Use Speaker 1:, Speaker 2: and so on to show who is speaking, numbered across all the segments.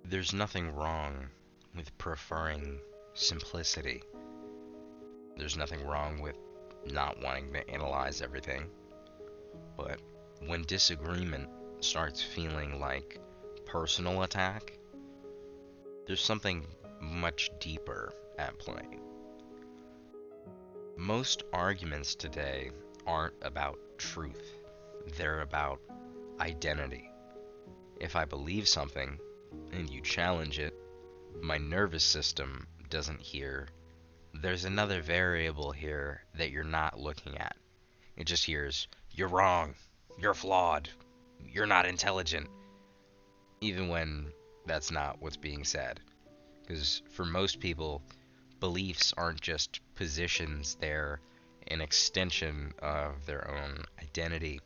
Speaker 1: There's nothing wrong with preferring simplicity. There's nothing wrong with not wanting to analyze everything. But when disagreement starts feeling like personal attack, there's something much deeper at play. Most arguments today aren't about truth, they're about identity. If I believe something and you challenge it, my nervous system doesn't hear, there's another variable here that you're not looking at. It just hears, you're wrong, you're flawed, you're not intelligent, even when that's not what's being said. Because for most people, beliefs aren't just positions, they're an extension of their own identity.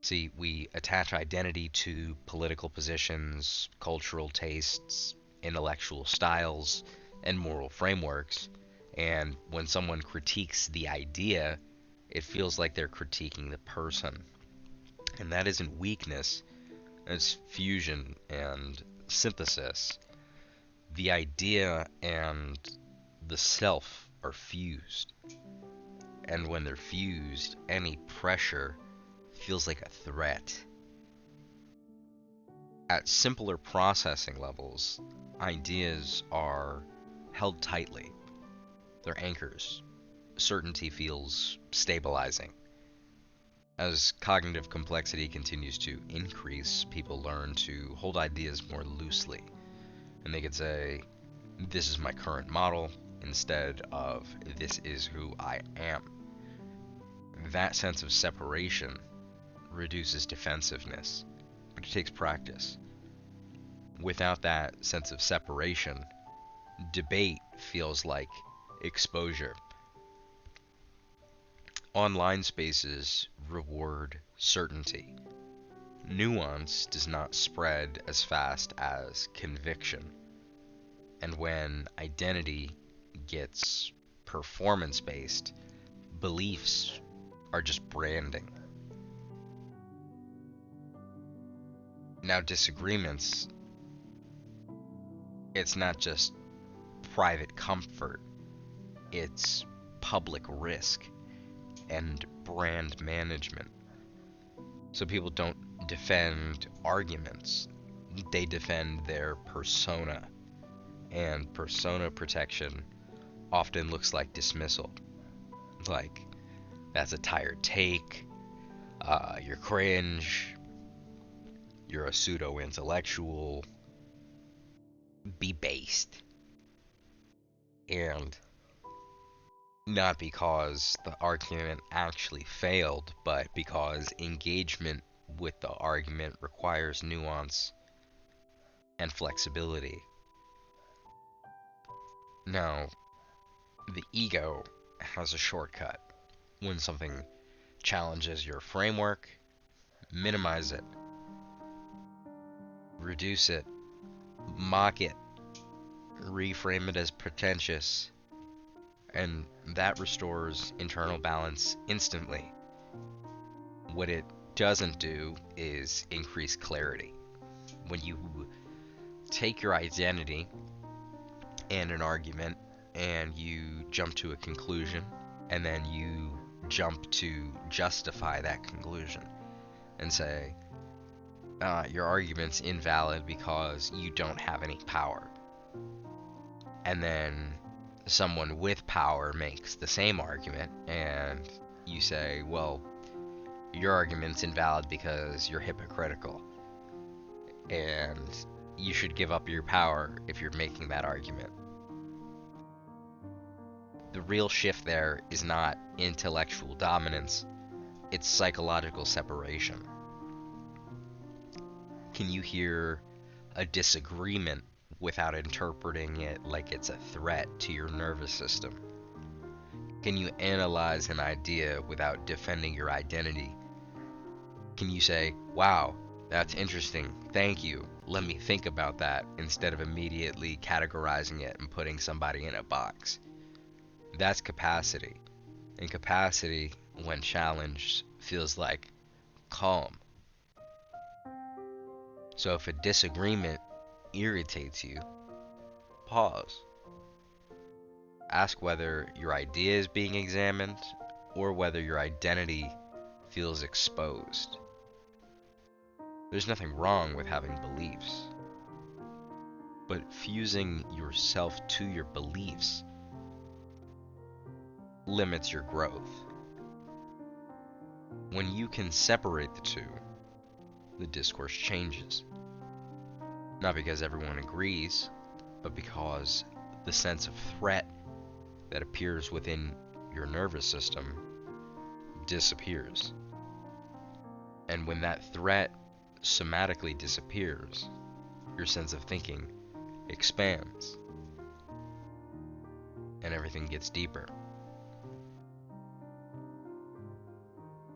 Speaker 1: See, we attach identity to political positions, cultural tastes, intellectual styles, and moral frameworks. And when someone critiques the idea, it feels like they're critiquing the person. And that isn't weakness, it's fusion and synthesis. The idea and the self are fused. And when they're fused, any pressure feels like a threat. At simpler processing levels, ideas are held tightly. They're anchors. Certainty feels stabilizing. As cognitive complexity continues to increase, people learn to hold ideas more loosely. And they could say, this is my current model, instead of, this is who I am. That sense of separation reduces defensiveness, but it takes practice. Without that sense of separation, debate feels like exposure. Online spaces reward certainty. Nuance does not spread as fast as conviction. And when identity gets performance based, beliefs are just branding. Now, disagreements, it's not just private comfort, it's public risk and brand management. So people don't defend arguments, they defend their persona. And persona protection often looks like dismissal. Like, that's a tired take, you're cringe, you're a pseudo intellectual, be based. And not because the argument actually failed, but because engagement with the argument requires nuance and flexibility. Now, the ego has a shortcut. When something challenges your framework, minimize it, reduce it, mock it, reframe it as pretentious, and that restores internal balance instantly. What it doesn't do is increase clarity. When you take your identity and an argument and you jump to a conclusion, and then you jump to justify that conclusion and say, your argument's invalid because you don't have any power. And then someone with power makes the same argument, and you say, well, your argument's invalid because you're hypocritical, and you should give up your power if you're making that argument. The real shift there is not intellectual dominance, it's psychological separation. Can you hear a disagreement without interpreting it like it's a threat to your nervous system? Can you analyze an idea without defending your identity? Can you say, wow, that's interesting, thank you, let me think about that, instead of immediately categorizing it and putting somebody in a box? That's capacity. And capacity, when challenged, feels like calm. So if a disagreement irritates you, pause. Ask whether your idea is being examined or whether your identity feels exposed. There's nothing wrong with having beliefs, but fusing yourself to your beliefs limits your growth. When you can separate the two, the discourse changes. Not because everyone agrees, but because the sense of threat that appears within your nervous system disappears. And when that threat somatically disappears, your sense of thinking expands and everything gets deeper.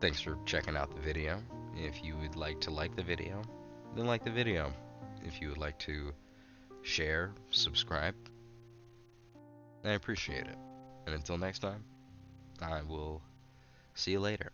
Speaker 1: Thanks for checking out the video. If you would like the video, then like the video. If you would like to share, subscribe, I appreciate it. And until next time, I will see you later.